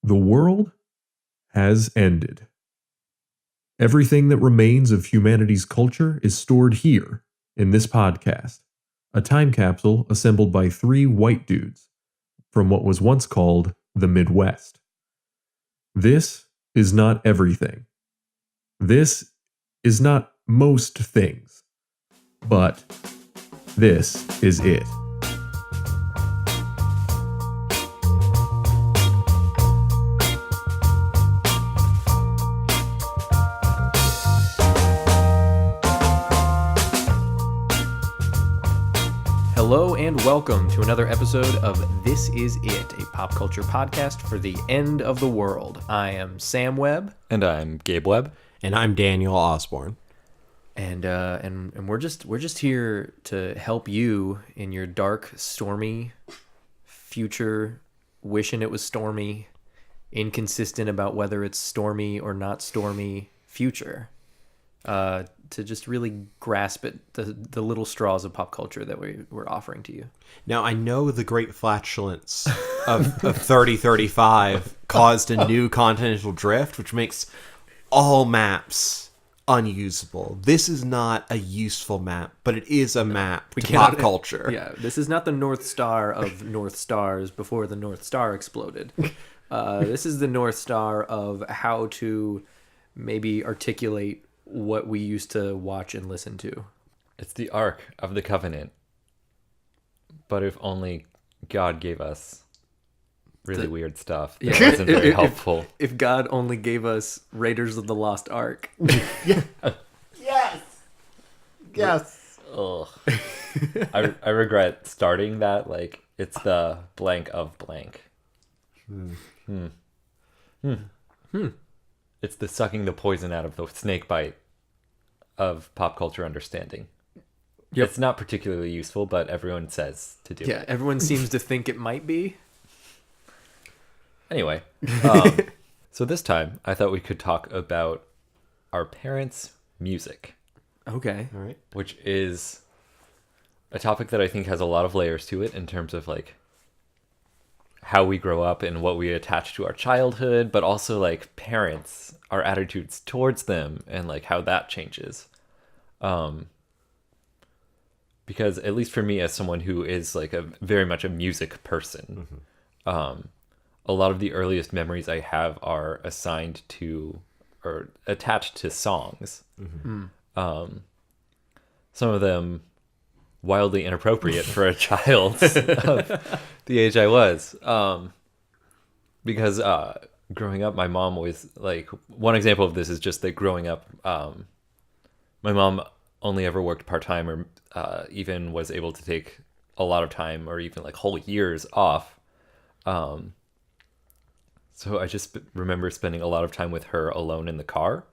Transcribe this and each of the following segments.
The world has ended. Everything that remains of humanity's culture is stored here in this podcast, a time capsule assembled by three white dudes from what was once called the Midwest. This is not everything. This is not most things. But this is it. Hello and welcome to another episode of This Is It, a pop culture podcast for the end of the world. I am Sam Webb. And I'm Gabe Webb. And I'm Daniel Osborne. And we're just here to help you in your dark, stormy future, wishing it was stormy, inconsistent about whether it's stormy or not stormy future. To just really grasp it, the little straws of pop culture that we're offering to you. Now, I know the great flatulence of 3035 caused a new continental drift, which makes all maps unusable. This is not a useful map, but it is a map to pop culture. Yeah, this is not the North Star of North Stars before the North Star exploded. This is the North Star of how to maybe articulate what we used to watch and listen to. It's the Ark of the Covenant. But if only God gave us really weird stuff that wasn't very helpful. If God only gave us Raiders of the Lost Ark. Yes. Yes. Ugh. I regret starting that. Like, it's the blank of blank. It's the sucking the poison out of the snake bite of pop culture understanding. Yep. It's not particularly useful, but everyone says to do it. Yeah, everyone seems to think it might be. Anyway, so this time I thought we could talk about our parents' music. Okay. All right. Which is a topic that I think has a lot of layers to it in terms of like how we grow up and what we attach to our childhood, but also like parents, our attitudes towards them, and like how that changes. Because at least for me, as someone who is like a very much a music person, a lot of the earliest memories I have are assigned to or attached to songs. Some of them wildly inappropriate for a child of the age I was. Because growing up, my mom was like, one example of this is just that growing up, my mom only ever worked part-time or even was able to take a lot of time or even like whole years off. So I just remember spending a lot of time with her alone in the car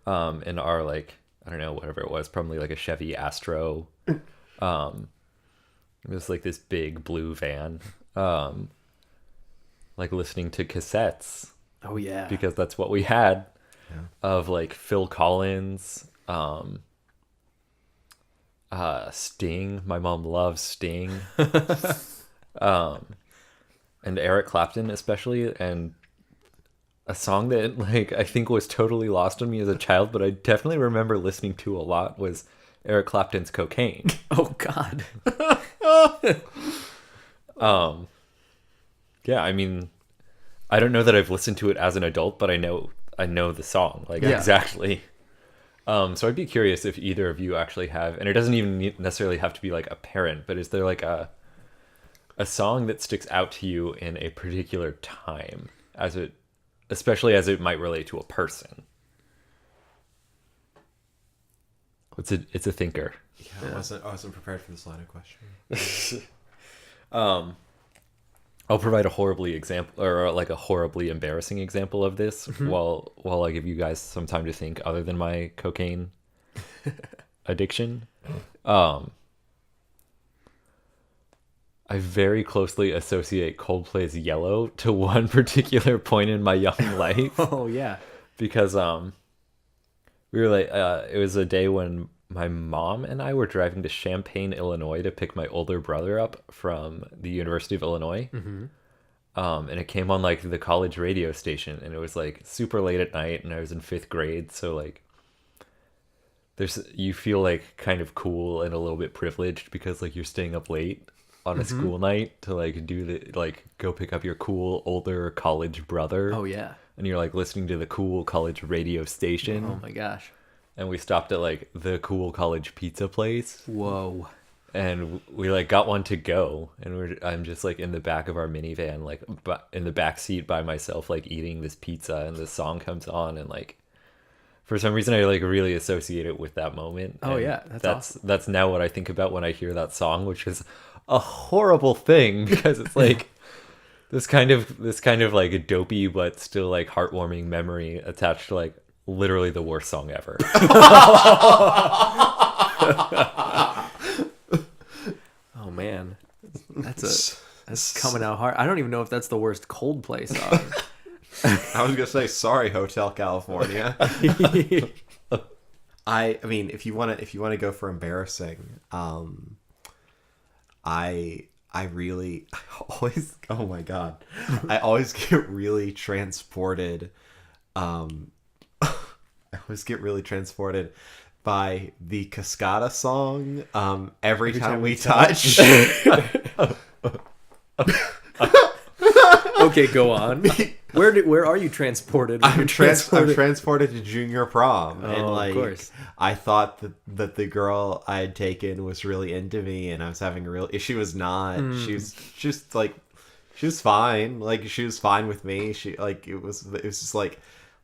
in our like, I don't know, whatever it was, probably like a Chevy Astro. It was like this big blue van, like listening to cassettes. Oh yeah. Because that's what we had of like Phil Collins, Sting. My mom loves Sting. And Eric Clapton especially, and a song that like I think was totally lost on me as a child, but I definitely remember listening to a lot was Eric Clapton's Cocaine. Oh God. Yeah, I mean, I don't know that I've listened to it as an adult, but I know the song like exactly. So I'd be curious if either of you actually have, and it doesn't even necessarily have to be like a parent, but is there like a song that sticks out to you in a particular time, especially as it might relate to a person? It's a thinker. Yeah, I wasn't prepared for this line of question. I'll provide a horribly embarrassing example of this while I give you guys some time to think other than my cocaine addiction. I very closely associate Coldplay's Yellow to one particular point in my young life. Oh yeah. Because we were like it was a day when my mom and I were driving to Champaign, Illinois to pick my older brother up from the University of Illinois. and it came on like the college radio station, and it was like super late at night, and I was in 5th grade, so like you feel like kind of cool and a little bit privileged because like you're staying up late on a school night to like go pick up your cool older college brother. Oh yeah. And you're like listening to the cool college radio station. Oh my gosh. And we stopped at like the cool college pizza place. Whoa. And we like got one to go, and I'm just like in the back of our minivan, like in the back seat by myself, like eating this pizza, and the song comes on, and like for some reason I like really associate it with that moment. Oh and yeah, that's awesome. That's now what I think about when I hear that song, which is a horrible thing because it's like this kind of like a dopey but still like heartwarming memory attached to like literally the worst song ever. Oh man, that's coming out hard. I don't even know if that's the worst Coldplay song. I was gonna say sorry, Hotel California. I mean, if you wanna go for embarrassing, I always, oh my god, I always get really transported. I always get really transported by the Cascada song, Every Time We Touch. Okay, go on. Where are you transported? I'm transported to junior prom, and like, of course. I thought that the girl I had taken was really into me, and I was having a real. She was not. She was just like, she was fine. Like she was fine with me. She like it was just like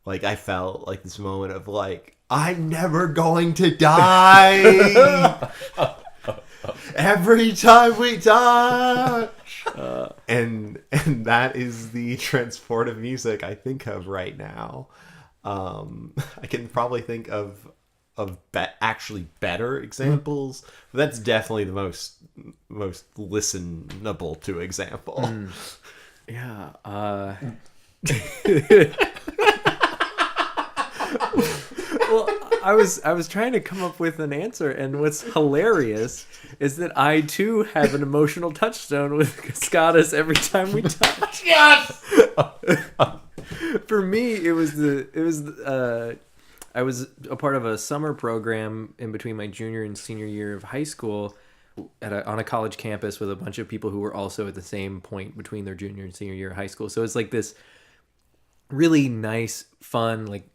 I felt like this moment of like, I'm never going to die. Every time we touch, and that is the transportive music I think of right now. I can probably think of actually better examples, but that's definitely the most listenable to example. Yeah. Well, I was trying to come up with an answer, and what's hilarious is that I too have an emotional touchstone with Cascada's Every Time We Touch. Yes. For me, I was a part of a summer program in between my junior and senior year of high school on a college campus with a bunch of people who were also at the same point between their junior and senior year of high school. So it's like this really nice, fun, like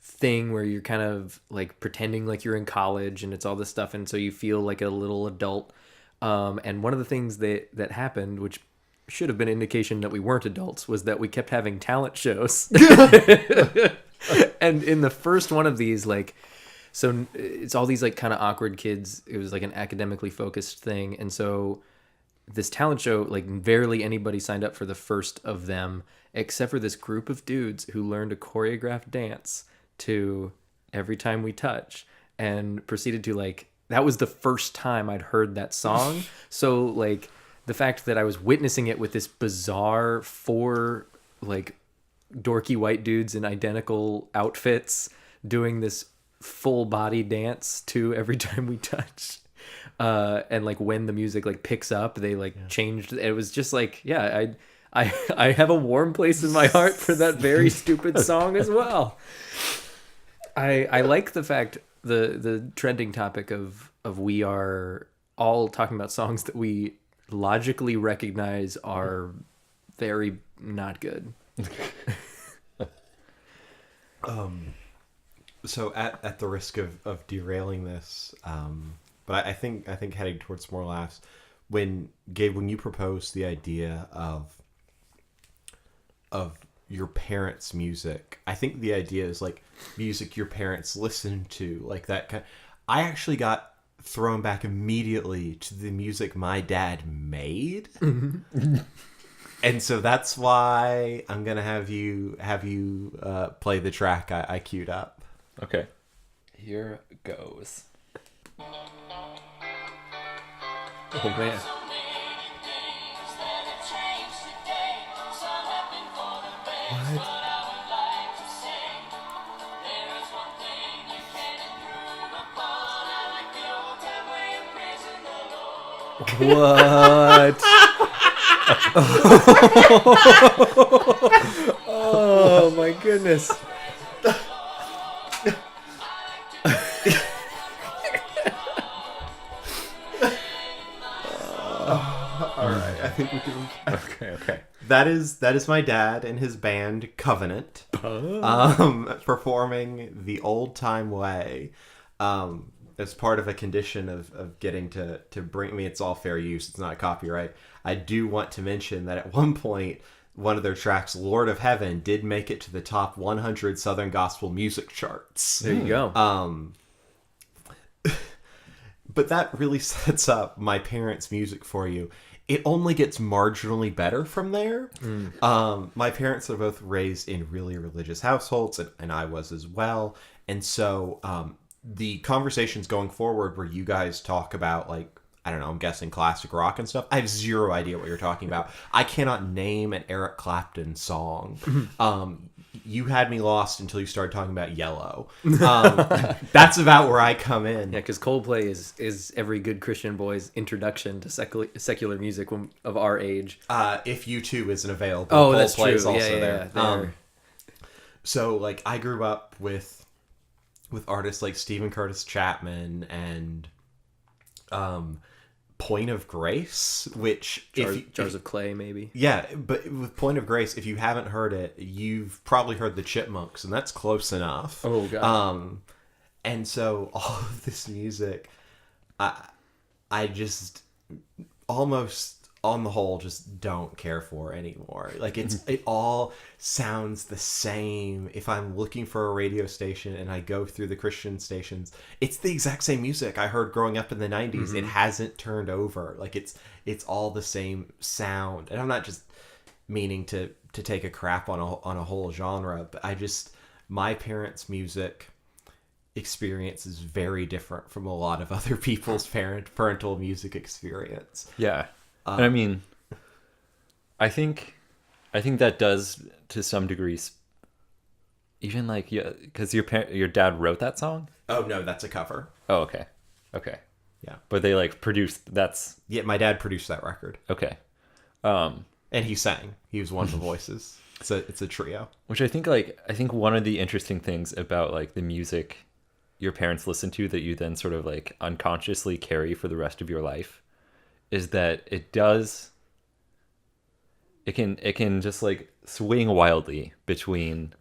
thing where you're kind of like pretending like you're in college, and it's all this stuff, and so you feel like a little adult. And one of the things that happened, which should have been an indication that we weren't adults, was that we kept having talent shows. And in the first one of these, like, so it's all these like kind of awkward kids. It was like an academically focused thing, and so this talent show, like, barely anybody signed up for the first of them, except for this group of dudes who learned a choreographed dance to Every Time We Touch, and proceeded to like, that was the first time I'd heard that song. So like the fact that I was witnessing it with this bizarre four like dorky white dudes in identical outfits doing this full body dance to Every Time We Touch, and like when the music like picks up, they like changed. It was just like, yeah, I have a warm place in my heart for that very stupid song as well. I like the fact, the trending topic of we are all talking about songs that we logically recognize are very not good. So at the risk of derailing this, but I think heading towards more laughs, when Gabe, when you proposed the idea of your parents' music, I think the idea is like music your parents listened to, like that kind. I actually got thrown back immediately to the music my dad made. Mm-hmm. And so that's why I'm gonna have you play the track I queued up. Okay, here goes. Oh man. What? Oh my goodness. All right, I think we can. Okay. That is my dad and his band Covenant, performing "The Old Time Way," as part of a condition of getting to bring me. It's all fair use. It's not copyright. I do want to mention that at one point, one of their tracks, "Lord of Heaven," did make it to the top 100 Southern Gospel music charts. There you go. But that really sets up my parents' music for you. It only gets marginally better from there. My parents are both raised in really religious households, and I was as well. And so the conversations going forward where you guys talk about, like, I don't know, I'm guessing classic rock and stuff. I have zero idea what you're talking about. I cannot name an Eric Clapton song. You had me lost until you started talking about Yellow. That's about where I come in. Yeah, because Coldplay is every good Christian boy's introduction to secular music of our age. If U2 isn't available, Oh, that's Coldplay true. is also Yeah, there. they're- So, like, I grew up with artists like Stephen Curtis Chapman and Point of Grace, which Jars of Clay, maybe. yeah, but with Point of Grace, if you haven't heard it, you've probably heard the Chipmunks, and that's close enough. Oh, God. And so all of this music, I just almost on the whole just don't care for anymore. Like, it all sounds the same. If I'm looking for a radio station and I go through the Christian stations, it's the exact same music I heard growing up in the 90s. It hasn't turned over. Like, it's all the same sound. And I'm not just meaning to take a crap on a whole genre, but my parents' music experience is very different from a lot of other people's parental music experience. Yeah. And I mean, I think that does to some degree, even like, yeah, because your dad wrote that song. Oh no, that's a cover. Oh, okay. Yeah. But they like produced. That's Yeah, my dad produced that record, okay. and he sang. He was one of the voices. It's a trio. Which I think one of the interesting things about like the music your parents listen to that you then sort of like unconsciously carry for the rest of your life is that it can just like swing wildly between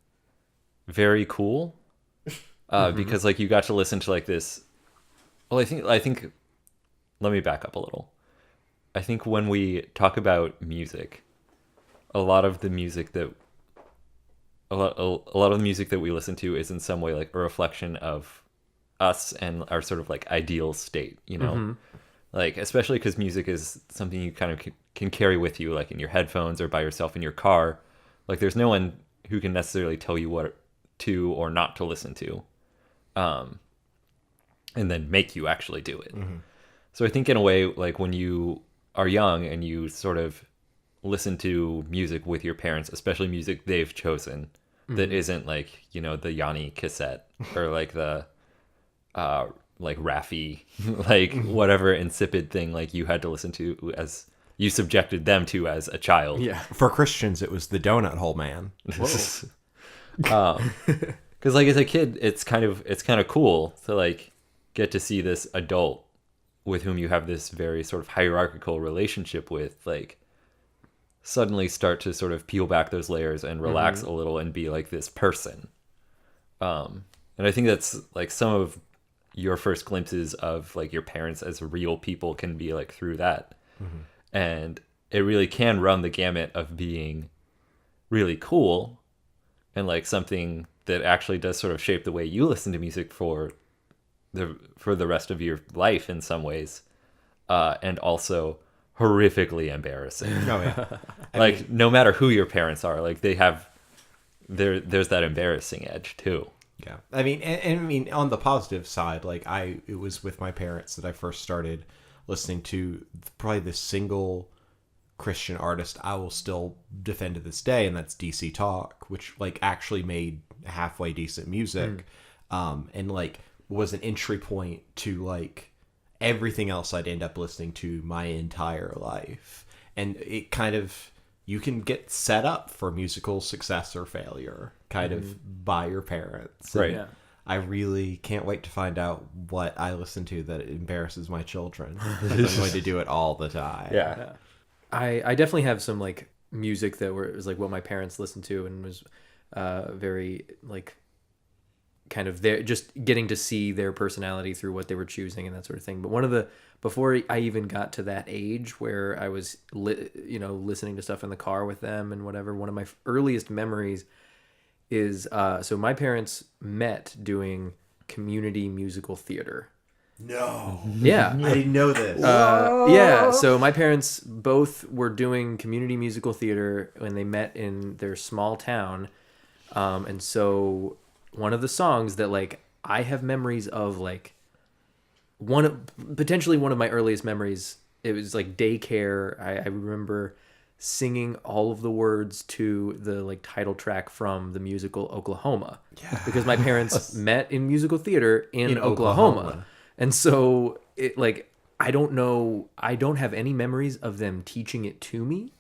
very cool because like you got to listen to like this. Well, I think let me back up a little. I think when we talk about music, a lot of the music that we listen to is in some way like a reflection of us and our sort of like ideal state, you know? Like, especially because music is something you kind of can carry with you, like in your headphones or by yourself in your car. Like, there's no one who can necessarily tell you what to or not to listen to, and then make you actually do it. So I think in a way, like when you are young and you sort of listen to music with your parents, especially music they've chosen, that isn't like, you know, the Yanni cassette or like the like Raffi, like whatever insipid thing like you had to listen to as you subjected them to as a child. Yeah. For Christians, it was the Donut Hole Man. Because like as a kid, it's kind of cool to like get to see this adult with whom you have this very sort of hierarchical relationship with, like, suddenly start to sort of peel back those layers and relax a little and be like this person. And I think that's like some of your first glimpses of like your parents as real people can be like through that. And it really can run the gamut of being really cool and like something that actually does sort of shape the way you listen to music for the rest of your life in some ways, and also horrifically embarrassing. Oh yeah. Like, no matter who your parents are, like they have there's that embarrassing edge too. Yeah, I mean, and I mean, on the positive side, like it was with my parents that I first started listening to probably the single Christian artist I will still defend to this day, and that's DC Talk, which like actually made halfway decent music, and like was an entry point to like everything else I'd end up listening to my entire life. and it kind of, you can get set up for musical success or failure kind of by your parents. Right. Yeah. I really can't wait to find out what I listen to that embarrasses my children. I'm going to do it all the time. Yeah. I definitely have some like music that was like what my parents listened to and was very like kind of their, just getting to see their personality through what they were choosing and that sort of thing. But one of the, before I even got to that age where I was listening to stuff in the car with them and whatever, one of my earliest memories is so my parents met doing community musical theater. No. Yeah. I didn't know this. Yeah, so my parents both were doing community musical theater when they met in their small town. And so one of the songs that like I have memories of, like potentially one of my earliest memories, it was like daycare. I remember singing all of the words to the like title track from the musical Oklahoma. Yeah. Because my parents met in musical theater in Oklahoma. And so it like, I don't have any memories of them teaching it to me,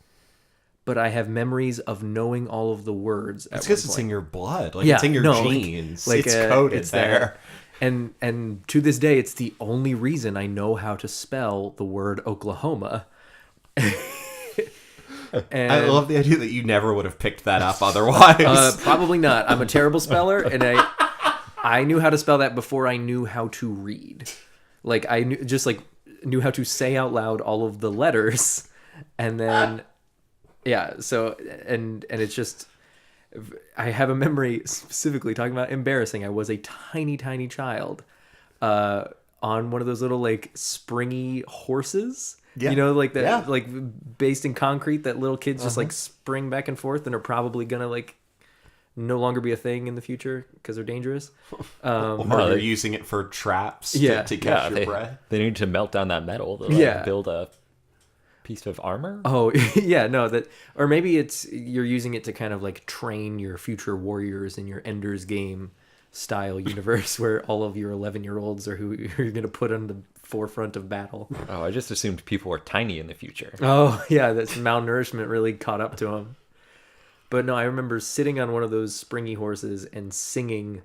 but I have memories of knowing all of the words. It's because it's in your blood. Like, Yeah, it's in your no, genes. like, It's coded it's there. And to this day, it's the only reason I know how to spell the word Oklahoma. And, I love the idea that you never would have picked that up otherwise. probably not. I'm a terrible speller, and I knew how to spell that before I knew how to read. Like I knew how to say out loud all of the letters, and then So and it's just, I have a memory specifically talking about embarrassing. I was a tiny child, on one of those little like springy horses. Yeah. You know, like that, Yeah. like based in concrete that little kids just like spring back and forth and are probably gonna like no longer be a thing in the future because they're dangerous. Or you're using it for traps to catch your breath. They need to melt down that metal to build a piece of armor. Oh yeah, no, that, or maybe it's you're using it to kind of like train your future warriors in your Ender's Game style universe where all of your 11-year-olds are who you're going to put on the forefront of battle. Oh, I just assumed people were tiny in the future. Oh yeah, that's malnourishment really caught up to them. But no, I remember sitting on one of those springy horses and singing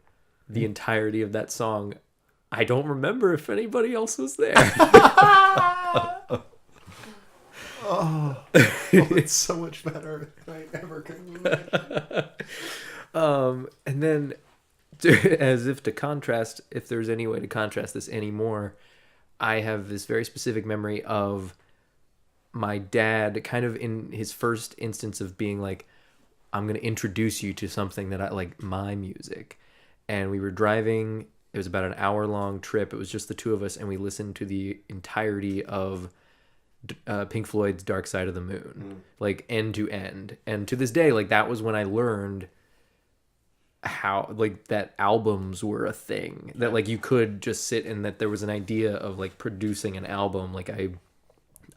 the entirety of that song. I don't remember if anybody else was there. It's so much better than I ever could imagine. And then, as if to contrast, if there's any way to contrast this anymore, I have this very specific memory of my dad kind of in his first instance of being like, I'm going to introduce you to something that I like, my music. And we were driving, it was about an hour-long trip. It was just the two of us, and we listened to the entirety of Pink Floyd's Dark Side of the Moon, like end to end. And to this day, like that was when I learned how like that albums were a thing, that like you could just sit and that there was an idea of like producing an album. Like I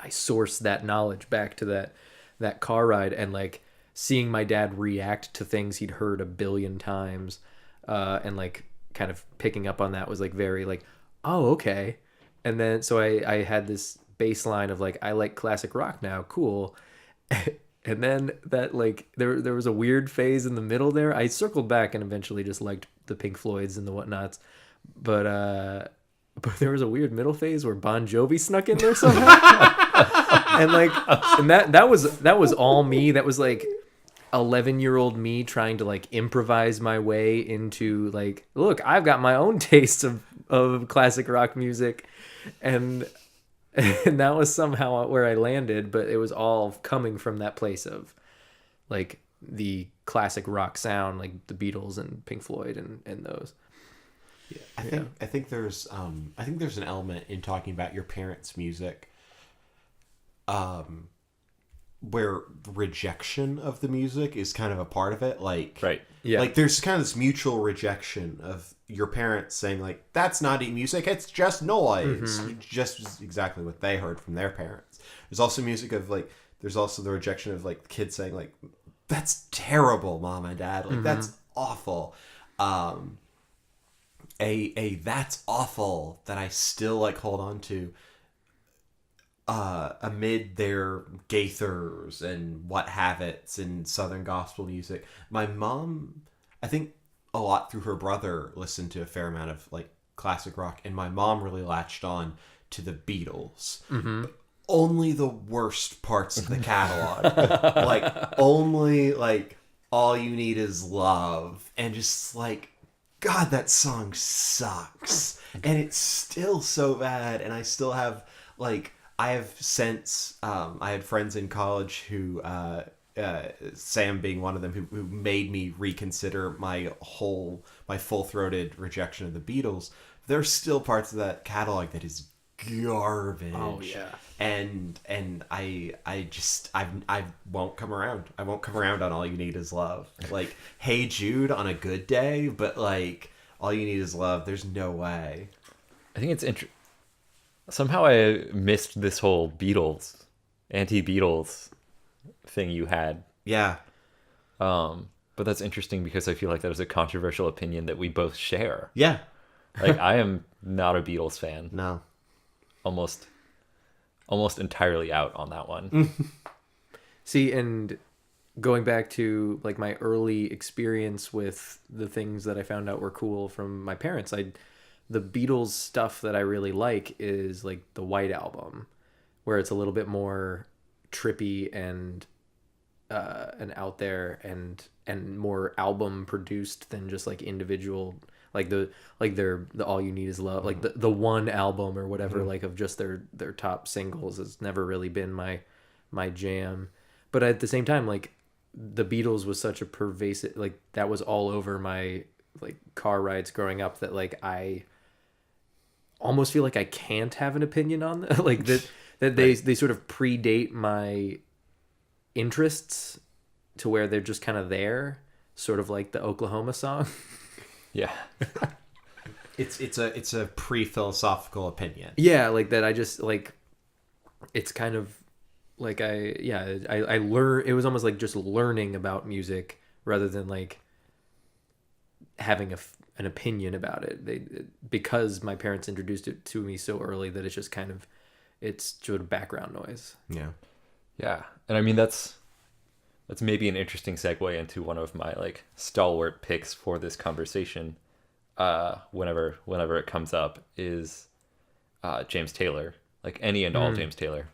sourced that knowledge back to that car ride, and like seeing my dad react to things he'd heard a billion times, and like kind of picking up on that was like very like, oh, okay. And then so I had this baseline of like, I like classic rock now, cool. And then that like there was a weird phase in the middle there. I circled back and eventually just liked the Pink Floyds and the whatnots, but there was a weird middle phase where Bon Jovi snuck in there somehow. and that was all me. That was like 11-year-old me trying to like improvise my way into like, look, I've got my own taste of classic rock music, and that was somehow where I landed. But it was all coming from that place of like the classic rock sound, like the Beatles and Pink Floyd and those. Yeah, I think there's an element in talking about your parents' music, where rejection of the music is kind of a part of it. Like, right. Yeah. Like there's kind of this mutual rejection of your parents saying like, that's not music, it's just noise. Just exactly what they heard from their parents. There's also music of like, there's also the rejection of like kids saying like, that's terrible, mom and dad. Like that's awful. That's awful that I still like hold on to. amid their Gaithers and What Have It's and Southern gospel music, my mom, I think a lot through her brother, listened to a fair amount of like classic rock, and my mom really latched on to the Beatles. But only the worst parts of the catalog. Like, only like All You Need Is Love, and just like, God, that song sucks. And it's still so bad, and I still have like, I have since I had friends in college who Sam being one of them who made me reconsider my full-throated rejection of the Beatles. There's still parts of that catalog that is garbage. Oh yeah. And I won't come around. I won't come around on All You Need Is Love. Like, Hey Jude on a good day, but like All You Need Is Love, there's no way. I think it's interesting. Somehow I missed this whole Beatles, anti-Beatles thing you had. Yeah. But that's interesting because I feel like that is a controversial opinion that we both share. Yeah. Like, I am not a Beatles fan. No. Almost entirely out on that one. See, and going back to like my early experience with the things that I found out were cool from my parents, the Beatles stuff that I really like is like the White Album, where it's a little bit more trippy and out there and more album produced than just like individual, like the All You Need Is Love, like the one album or whatever, like of just their top singles has never really been my jam. But at the same time, like the Beatles was such a pervasive, like that was all over my like car rides growing up, that like I almost feel like I can't have an opinion on that. Like that they sort of predate my interests to where they're just kind of there, sort of like the Oklahoma song. Yeah. It's a pre-philosophical opinion. Yeah, like that. I just like, it's kind of like I learn. It was almost like just learning about music rather than like having an opinion about it. Because my parents introduced it to me so early that it's just kind of, it's sort of background noise. Yeah. Yeah. And I mean, that's maybe an interesting segue into one of my like stalwart picks for this conversation. Whenever it comes up is James Taylor, like any and all James Taylor.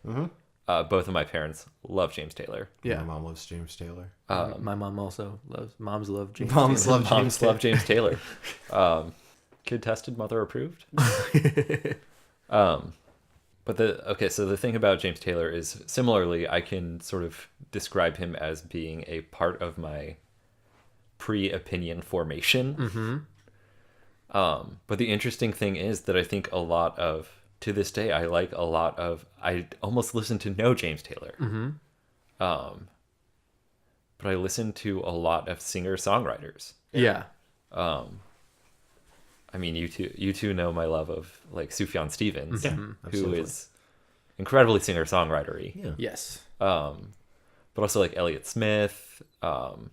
Both of my parents love James Taylor. Yeah. My mom loves James Taylor. My mom also moms love James Moms Taylor. love Moms love James Taylor. Kid tested, mother approved. But so the thing about James Taylor is, similarly, I can sort of describe him as being a part of my pre-opinion formation. But the interesting thing is that I think to this day, I almost listen to no James Taylor. But I listen to a lot of singer-songwriters. Yeah. I mean, you two know my love of like Sufjan Stevens, who absolutely. is incredibly singer-songwritery. Yeah. Yes. But also like Elliott Smith, and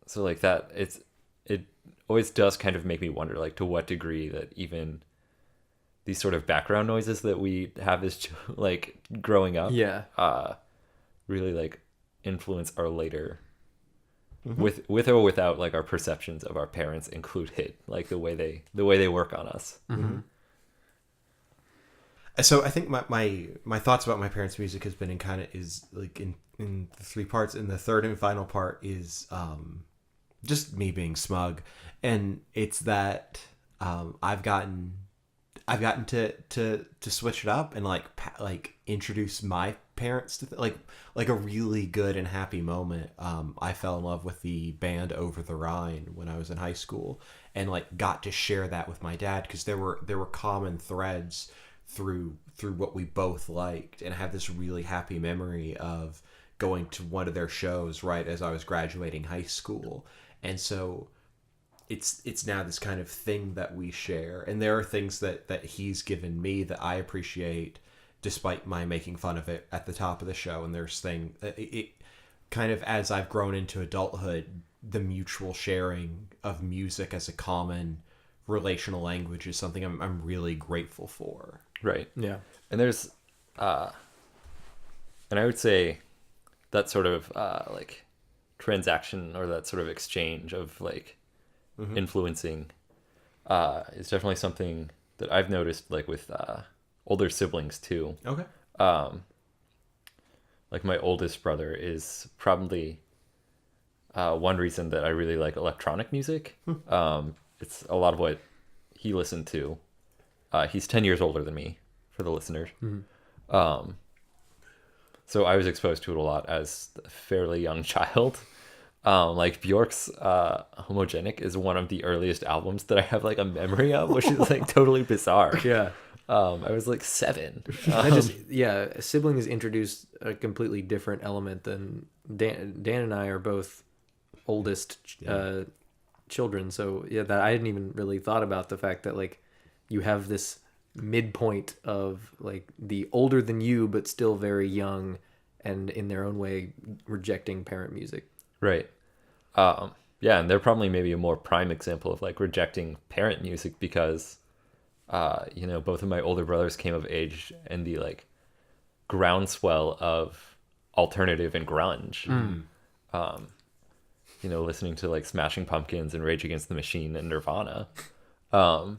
so like that. It always does kind of make me wonder, like, to what degree that even these sort of background noises that we have as like growing up, really like influence our later. With or without like our perceptions of our parents included, like the way they work on us. So I think my thoughts about my parents' music has been in the three parts, and the third and final part is just me being smug, and it's that I've gotten to switch it up and like introduce my parents to like a really good and happy moment. I fell in love with the band Over the Rhine when I was in high school, and like got to share that with my dad because there were common threads through what we both liked, and I have this really happy memory of going to one of their shows right as I was graduating high school. And so it's now this kind of thing that we share, and there are things that he's given me that I appreciate despite my making fun of it at the top of the show. And there's it kind of, as I've grown into adulthood, the mutual sharing of music as a common relational language is something I'm really grateful for. Right. Yeah. And there's, and I would say that sort of like transaction or that sort of exchange of like influencing is definitely something that I've noticed like with older siblings too. Okay. Like my oldest brother is probably one reason that I really like electronic music. It's a lot of what he listened to. He's 10 years older than me, for the listeners. So I was exposed to it a lot as a fairly young child. Like Bjork's Homogenic is one of the earliest albums that I have like a memory of, which is like totally bizarre. Yeah. I was like 7. Siblings introduced a completely different element than Dan and I are both oldest children. So yeah, that I hadn't even really thought about the fact that like you have this midpoint of like the older than you, but still very young and in their own way rejecting parent music. Right. Yeah, and they're probably maybe a more prime example of like rejecting parent music because you know, both of my older brothers came of age in the like groundswell of alternative and grunge. You know, listening to like Smashing Pumpkins and Rage Against the Machine and Nirvana. But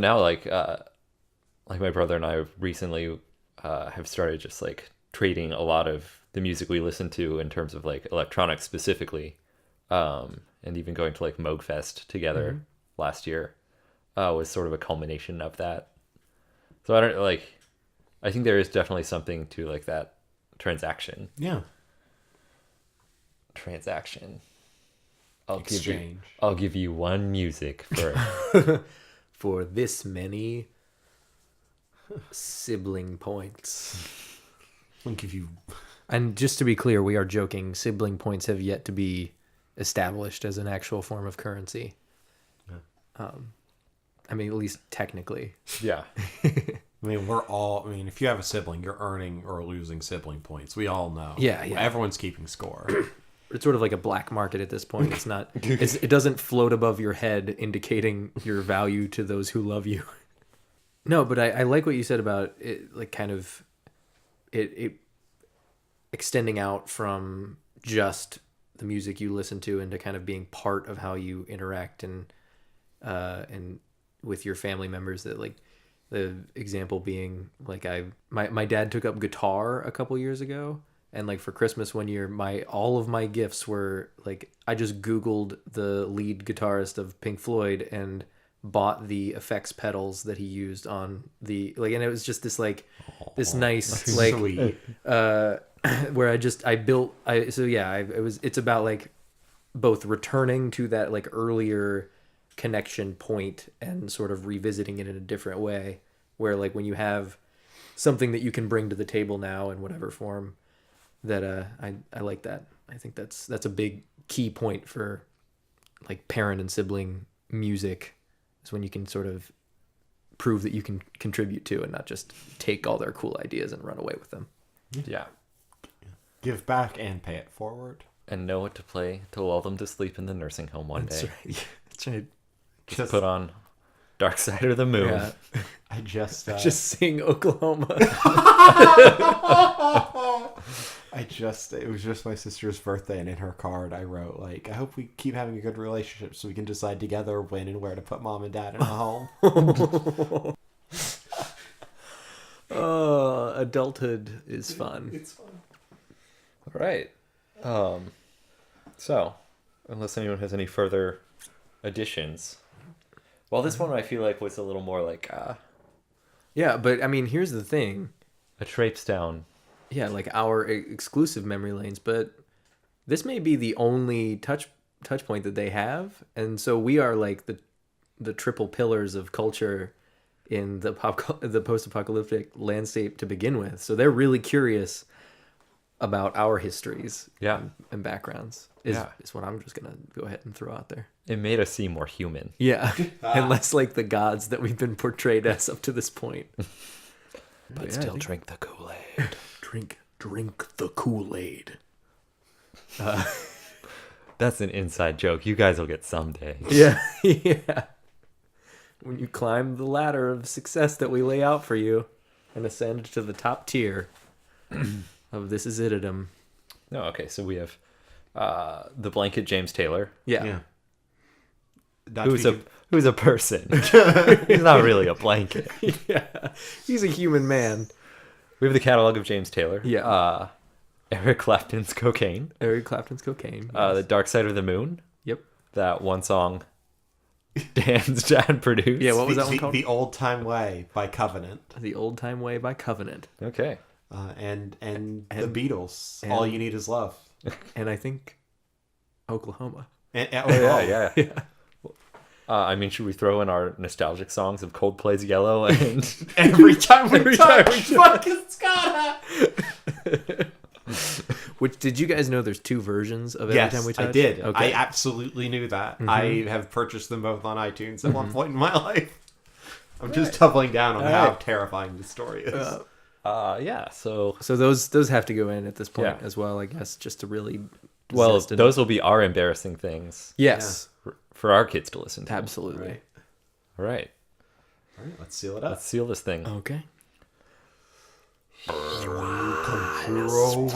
now like my brother and I recently have started just like trading a lot of the music we listen to in terms of like electronics specifically, and even going to like Moogfest together last year was sort of a culmination of that. So I think there is definitely something to like that transaction. Yeah. Exchange. I'll give you one music for For this many sibling points. I'll give you. And just to be clear, we are joking. Sibling points have yet to be established as an actual form of currency. I mean, at least technically. yeah. I mean, if you have a sibling, you're earning or losing sibling points. We all know. Yeah. Everyone's keeping score. It's sort of like a black market at this point. It's not. It doesn't float above your head, indicating your value to those who love you. No, but I like what you said about it, like kind of it extending out from just the music you listen to into kind of being part of how you interact and with your family members. That like the example being like my dad took up guitar a couple years ago. And like for Christmas one year, all of my gifts were like I just Googled the lead guitarist of Pink Floyd and bought the effects pedals that he used on the like, and it was just this like this nice like Sweet. where it's about like both returning to that like earlier connection point and sort of revisiting it in a different way. Where like when you have something that you can bring to the table now in whatever form. That I like that. I think that's a big key point for like parent and sibling music is when you can sort of prove that you can contribute to and not just take all their cool ideas and run away with them. Yeah. Give back and pay it forward. And know what to play to lull them to sleep in the nursing home one day. Right. That's right. Just put on Dark Side of the Moon. Yeah. I just sing Oklahoma. it was just my sister's birthday, and in her card I wrote like, I hope we keep having a good relationship so we can decide together when and where to put mom and dad in a home. Adulthood is fun. It's fun. All right. So, unless anyone has any further additions. Well, this one I feel like was a little more like Yeah, but I mean, here's the thing. a traipse down. Yeah, like our exclusive memory lanes, but this may be the only touch point that they have, and so we are like the triple pillars of culture in the post-apocalyptic landscape to begin with. So they're really curious about our histories, Yeah. and backgrounds. Is what I'm just gonna go ahead and throw out there. It made us seem more human. Yeah, and less like the gods that we've been portrayed as up to this point. But yeah, still drink the Kool-Aid. Drink the Kool-Aid. That That's an inside joke. You guys will get someday. Yeah, yeah. When you climb the ladder of success that we lay out for you and ascend to the top tier of This Is It-dom. No, okay. So we have the blanket James Taylor, Yeah. Not to who's a person. He's not really a blanket. Yeah. He's a human man. We have the catalog of James Taylor. Yeah. Eric Clapton's Cocaine. Eric Clapton's Cocaine. The Dark Side of the Moon. Yep. That one song Dan's dad produced. Yeah, what was that one called? The Old Time Way by Covenant. The Old Time Way by Covenant. Okay. And the Beatles. All You Need Is Love. And I think Oklahoma. Yeah. I mean, should we throw in our nostalgic songs of Coldplay's Yellow and Every time we touch, fucking Scott. Which, did you guys know there's two versions of Every Yes, Time We Touch? I did. Okay. I absolutely knew that. I have purchased them both on iTunes at one point in my life. I'm just doubling down on how terrifying the story is. yeah, so So those have to go in at this point Yeah. as well, I guess, just to really. well, zest it those up. will be our embarrassing things Yes, for our kids to listen to. absolutely. Right. All right. All right, let's seal it up. Let's seal this thing. Okay. Control.